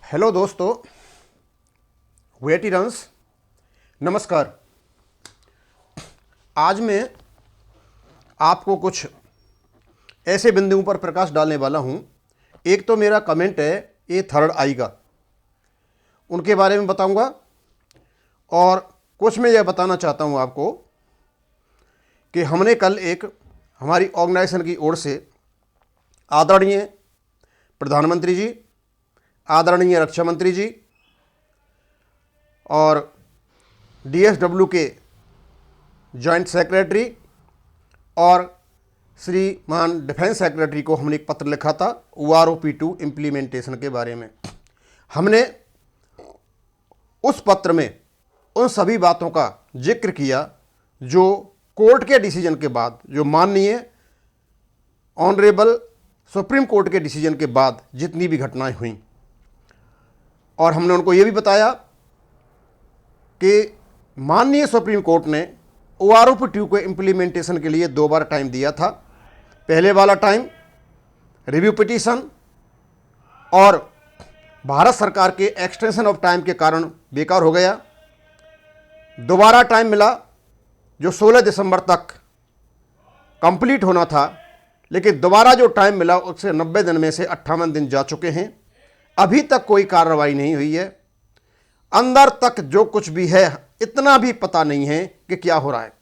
Hello दोस्तों, वेटिरन्स, नमस्कार। आज मैं आपको कुछ ऐसे बिंदुओं पर प्रकाश डालने वाला हूं। एक तो मेरा कमेंट है ये थर्ड आई का, उनके बारे में बताऊंगा, और कुछ मैं यह बताना चाहता हूं आपको कि हमने कल एक हमारी ऑर्गेनाइजेशन की ओर से आदरणीय प्रधानमंत्री जी, आदरणीय रक्षा मंत्री जी और डीएसडब्ल्यू के जॉइंट सेक्रेटरी और श्रीमान डिफेंस सेक्रेटरी को हमने एक पत्र लिखा था OROP-2 इम्प्लीमेंटेशन के बारे में। हमने उस पत्र में उन सभी बातों का जिक्र किया जो कोर्ट के डिसीजन के बाद, जो माननीय ऑनरेबल सुप्रीम कोर्ट के डिसीजन के बाद जितनी भी घटनाएं हुई, और हमने उनको ये भी बताया कि माननीय सुप्रीम कोर्ट ने OROP-2 के इम्प्लीमेंटेशन के लिए 2 बार टाइम दिया था। पहले वाला टाइम रिव्यू पिटीशन और भारत सरकार के एक्सटेंशन ऑफ टाइम के कारण बेकार हो गया। दोबारा टाइम मिला जो 16 दिसंबर तक कंप्लीट होना था, लेकिन दोबारा जो टाइम मिला उससे 90 दिन में से 58 दिन जा चुके हैं। अभी तक कोई कार्रवाई नहीं हुई है। अंदर तक जो कुछ भी है इतना भी पता नहीं है कि क्या हो रहा है।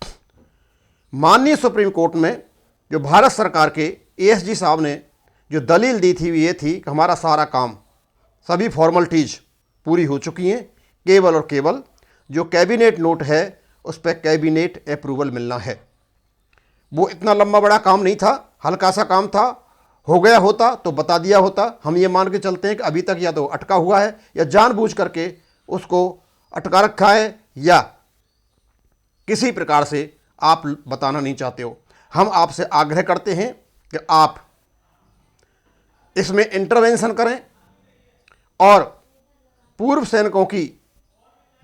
माननीय सुप्रीम कोर्ट में जो भारत सरकार के ASG साहब ने जो दलील दी थी ये थी कि हमारा सारा काम, सभी फॉर्मलिटीज पूरी हो चुकी हैं, केवल और केवल जो कैबिनेट नोट है उस पर कैबिनेट अप्रूवल मिलना है। वो इतना लंबा बड़ा काम नहीं था, हल्का सा काम था। हो गया होता तो बता दिया होता। हम ये मान के चलते हैं कि अभी तक या तो अटका हुआ है या जानबूझ करके उसको अटका रखा है, या किसी प्रकार से आप बताना नहीं चाहते हो। हम आपसे आग्रह करते हैं कि आप इसमें इंटरवेंशन करें और पूर्व सैनिकों की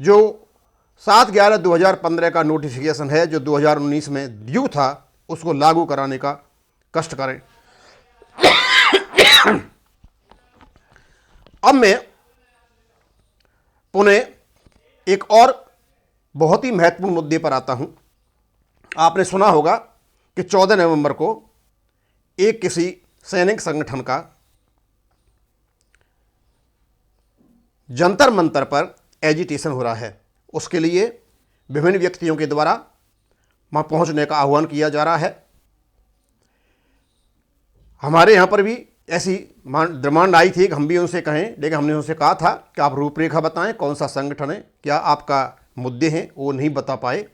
जो 7/11/2015 का नोटिफिकेशन है जो 2019 में ड्यू था उसको लागू कराने का कष्ट करें। अब मैं पुनः एक और बहुत ही महत्वपूर्ण मुद्दे पर आता हूं। आपने सुना होगा कि 14 नवंबर को एक किसी सैनिक संगठन का जंतर मंतर पर एजिटेशन हो रहा है। उसके लिए विभिन्न व्यक्तियों के द्वारा वहां पहुंचने का आह्वान किया जा रहा है। हमारे यहाँ पर भी ऐसी डिमांड आई थी कि हम भी उनसे कहें, लेकिन हमने उनसे कहा था कि आप रूपरेखा बताएं, कौन सा संगठन है, क्या आपका मुद्दे हैं, वो नहीं बता पाए।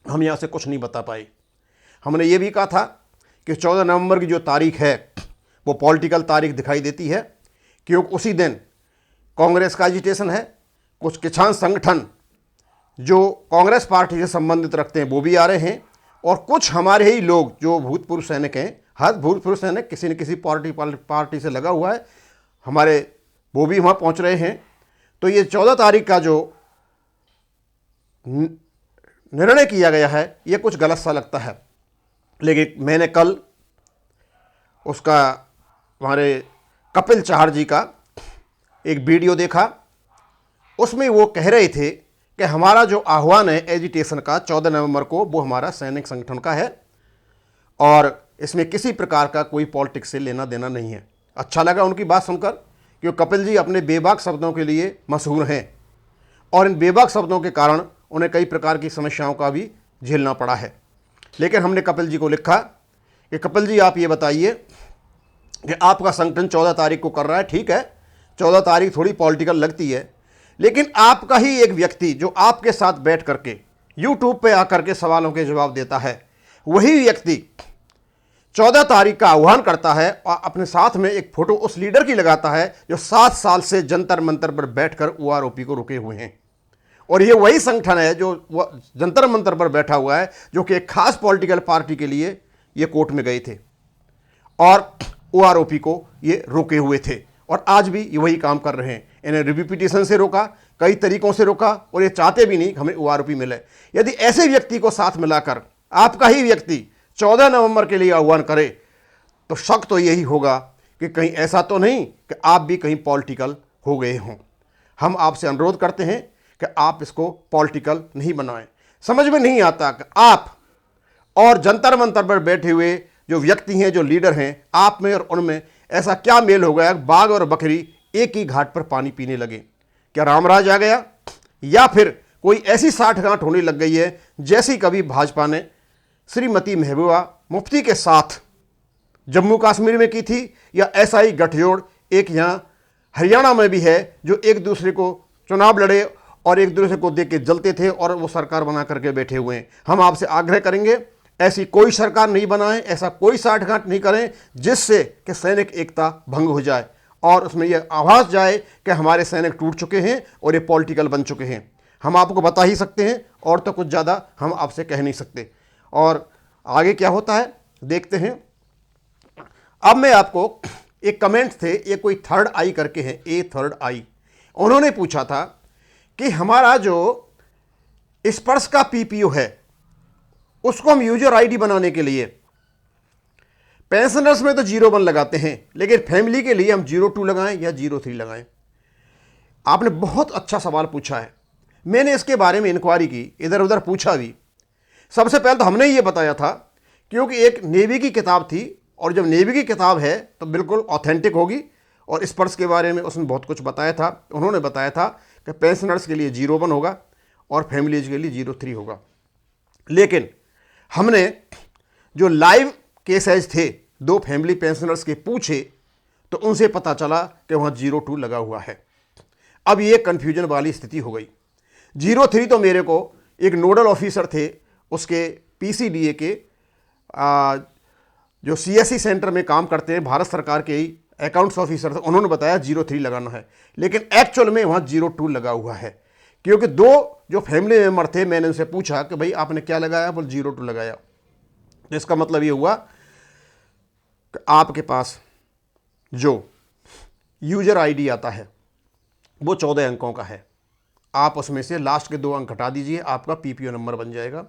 हम यहाँ से कुछ नहीं बता पाए। हमने ये भी कहा था कि 14 नवंबर की जो तारीख है वो पॉलिटिकल तारीख दिखाई देती है, क्योंकि उसी दिन कांग्रेस का एजिटेशन है। कुछ किसान संगठन जो कांग्रेस पार्टी से संबंधित रखते हैं वो भी आ रहे हैं, और कुछ हमारे ही लोग जो भूतपूर्व सैनिक हैं, हर भूतपूर्व सैनिक किसी न किसी पार्टी से लगा हुआ है हमारे, वो भी वहाँ पहुँच रहे हैं। तो ये 14 तारीख का जो निर्णय किया गया है ये कुछ गलत सा लगता है। लेकिन मैंने कल उसका हमारे कपिल चाहर जी का एक वीडियो देखा। उसमें वो कह रहे थे कि हमारा जो आह्वान है एजिटेशन का 14 नवंबर को, वो हमारा सैनिक संगठन का है और इसमें किसी प्रकार का कोई पॉलिटिक्स से लेना देना नहीं है। अच्छा लगा उनकी बात सुनकर, क्योंकि कपिल जी अपने बेबाक शब्दों के लिए मशहूर हैं और इन बेबाक शब्दों के कारण उन्हें कई प्रकार की समस्याओं का भी झेलना पड़ा है। लेकिन हमने कपिल जी को लिखा कि कपिल जी आप ये बताइए कि आपका संगठन 14 तारीख को कर रहा है, ठीक है, 14 तारीख थोड़ी पॉलिटिकल लगती है, लेकिन आपका ही एक व्यक्ति जो आपके साथ बैठ करके यूट्यूब पे आकर के सवालों के जवाब देता है, वही व्यक्ति 14 तारीख का आह्वान करता है और अपने साथ में एक फोटो उस लीडर की लगाता है जो 7 साल से जंतर मंतर पर बैठकर OROP को रुके हुए हैं। और ये वही संगठन है जो जंतर मंतर पर बैठा हुआ है, जो कि एक खास पॉलिटिकल पार्टी के लिए ये कोर्ट में गए थे और OROP को ये रोके हुए थे, और आज भी ये वही काम कर रहे हैं। इन्हें रिव्यू पिटीशन से रोका, कई तरीकों से रोका, और ये चाहते भी नहीं कि हमें OROP मिले। यदि ऐसे व्यक्ति को साथ मिलाकर आपका ही व्यक्ति 14 नवंबर के लिए आह्वान करे तो शक तो यही होगा कि कहीं ऐसा तो नहीं कि आप भी कहीं पॉलिटिकल हो गए हों। हम आपसे अनुरोध करते हैं कि आप इसको पॉलिटिकल नहीं बनाएं। समझ में नहीं आता कि आप और जंतर मंतर पर बैठे हुए जो व्यक्ति हैं, जो लीडर हैं, आप में और उनमें ऐसा क्या मेल हो गया, बाघ और बकरी एक ही घाट पर पानी पीने लगे? क्या रामराज आ गया, या फिर कोई ऐसी साठगांठ होने लग गई है जैसी कभी भाजपा ने श्रीमती महबूबा मुफ्ती के साथ जम्मू कश्मीर में की थी, या ऐसा ही गठजोड़ एक यहाँ हरियाणा में भी है, जो एक दूसरे को चुनाव लड़े और एक दूसरे को देख के जलते थे और वो सरकार बना करके बैठे हुए हैं। हम आपसे आग्रह करेंगे ऐसी कोई सरकार नहीं बनाएं, ऐसा कोई साठगांठ नहीं करें जिससे कि सैनिक एकता भंग हो जाए और उसमें यह आभास जाए कि हमारे सैनिक टूट चुके हैं और ये पॉलिटिकल बन चुके हैं। हम आपको बता ही सकते हैं, और तो कुछ ज़्यादा हम आपसे कह नहीं सकते। और आगे क्या होता है देखते हैं। अब मैं आपको एक कमेंट थे, ये कोई थर्ड आई करके हैं, ए थर्ड आई, उन्होंने पूछा था कि हमारा जो स्पर्श का पीपीओ है उसको हम यूजर आईडी बनाने के लिए पेंशनर्स में तो 01 लगाते हैं, लेकिन फैमिली के लिए हम 02 लगाएं या 03 लगाएं। आपने बहुत अच्छा सवाल पूछा है। मैंने इसके बारे में इंक्वायरी की, इधर उधर पूछा भी। सबसे पहले तो हमने ये बताया था क्योंकि एक नेवी की किताब थी, और जब नेवी की किताब है तो बिल्कुल ऑथेंटिक होगी, और स्पर्श के बारे में उसने बहुत कुछ बताया था। उन्होंने बताया था कि पेंशनर्स के लिए 01 होगा और फैमिलीज के लिए 03 होगा। लेकिन हमने जो लाइव केसेज थे 2 फैमिली पेंशनर्स के पूछे तो उनसे पता चला कि वहाँ 02 लगा हुआ है। अब ये कन्फ्यूजन वाली स्थिति हो गई। 03 तो मेरे को एक नोडल ऑफिसर थे उसके पीसीडीए के जो सीएससी सेंटर में काम करते हैं, भारत सरकार के ही अकाउंट्स ऑफिसर थे, उन्होंने बताया 03 लगाना है, लेकिन एक्चुअल में वहाँ 02 लगा हुआ है। क्योंकि 2 जो फैमिली मेम्बर थे, मैंने उनसे पूछा कि भाई आपने क्या लगाया, बोल 02 लगाया। तो इसका मतलब ये हुआ कि आपके पास जो यूजर आईडी आता है वो 14 अंकों का है। आप उसमें से लास्ट के 2 अंक हटा दीजिए, आपका पीपीओ नंबर बन जाएगा।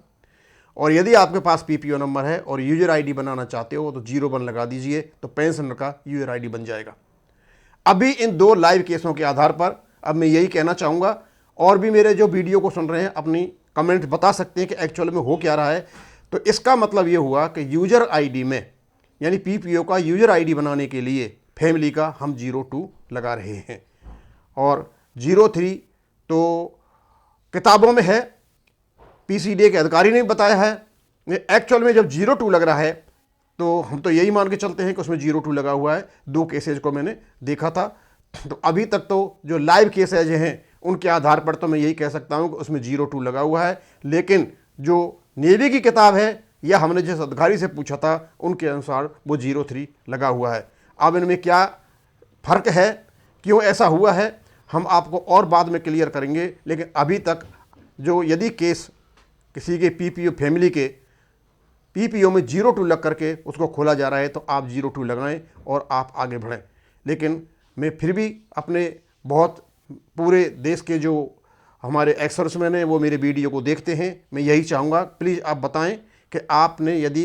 और यदि आपके पास पीपीओ नंबर है और यूजर आईडी बनाना चाहते हो तो 01 लगा दीजिए, तो पेंशनर का यूजर आईडी बन जाएगा। अभी इन 2 लाइव केसों के आधार पर अब मैं यही कहना चाहूँगा, और भी मेरे जो वीडियो को सुन रहे हैं अपनी कमेंट बता सकते हैं कि एक्चुअल में हो क्या रहा है। तो इसका मतलब ये हुआ कि यूजर आईडी में, यानी पीपीओ का यूजर आईडी बनाने के लिए फैमिली का हम 02 लगा रहे हैं, और 03 तो किताबों में है, पीसीडीए के अधिकारी ने बताया है। एक्चुअल में जब 02 लग रहा है तो हम तो यही मान के चलते हैं कि उसमें 02 लगा हुआ है। 2 केसेज को मैंने देखा था। तो अभी तक तो जो लाइव केसेज हैं उनके आधार पर तो मैं यही कह सकता हूं कि उसमें 02 लगा हुआ है, लेकिन जो नेवी की किताब है या हमने जिस अधिकारी से पूछा था उनके अनुसार वो 03 लगा हुआ है। अब इनमें क्या फ़र्क है, क्यों ऐसा हुआ है, हम आपको और बाद में क्लियर करेंगे। लेकिन अभी तक जो यदि केस किसी के पीपीओ फैमिली के पीपीओ में 02 लग करके उसको खोला जा रहा है तो आप 02 लगाएं और आप आगे बढ़ें। लेकिन मैं फिर भी अपने बहुत पूरे देश के जो हमारे एक्सर्समैन हैं वो मेरे वीडियो को देखते हैं, मैं यही चाहूँगा प्लीज़ आप बताएं कि आपने यदि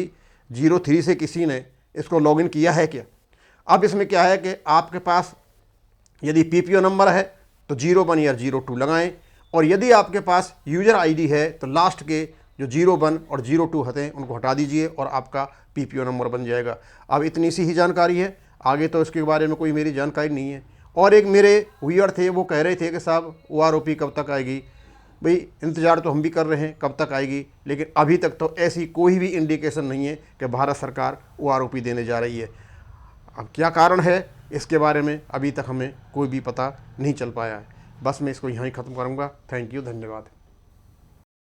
03 से किसी ने इसको लॉगिन किया है क्या। अब इसमें क्या है कि आपके पास यदि पीपीओ नंबर है तो 01 या 02 लगाएं, और यदि आपके पास यूजर आईडी है तो लास्ट के जो 01 और 02 होते हैं उनको हटा दीजिए और आपका पीपीओ नंबर बन जाएगा। अब इतनी सी ही जानकारी है, आगे तो इसके बारे में कोई मेरी जानकारी नहीं है। और एक मेरे व्यूअर थे, वो कह रहे थे कि साहब OROP कब तक आएगी। भाई इंतज़ार तो हम भी कर रहे हैं कब तक आएगी, लेकिन अभी तक तो ऐसी कोई भी इंडिकेशन नहीं है कि भारत सरकार OROP देने जा रही है। अब क्या कारण है इसके बारे में अभी तक हमें कोई भी पता नहीं चल पाया है। बस मैं इसको यहाँ ही ख़त्म करूँगा। थैंक यू, धन्यवाद।